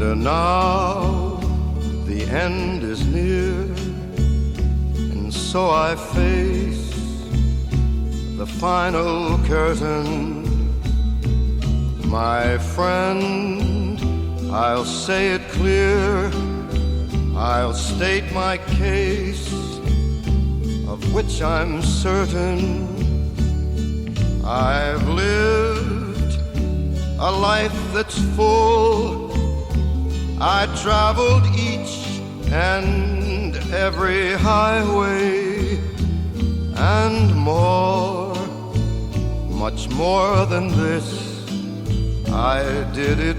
Now the end is near, and so I face the final curtain. My friend, I'll say it clear, I'll state my case, of which I'm certain. I've lived a life that's full. I traveled each and every highway, and more, much more than this, I did it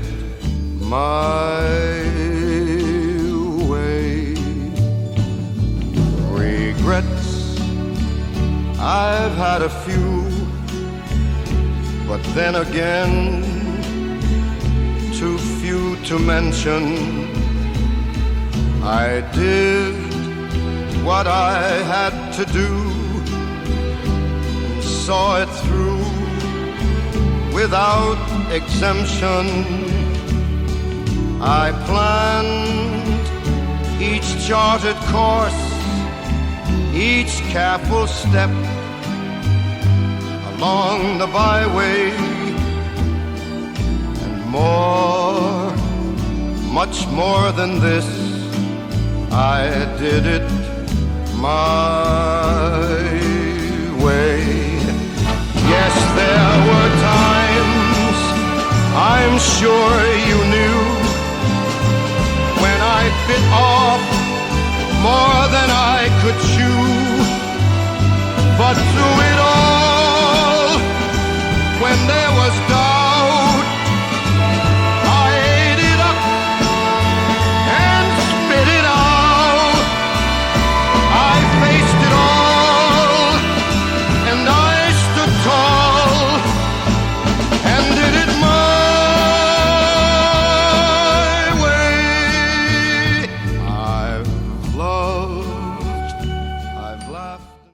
my way. Regrets, I've had a few, but then again, too few to mention. I did what I had to do, and saw it through without exemption. I planned each charted course, each careful step along the byway, and more, much more than this, I did it my way. Yes, there were times, I'm sure you knew, when I bit off more than I could chew, but through it all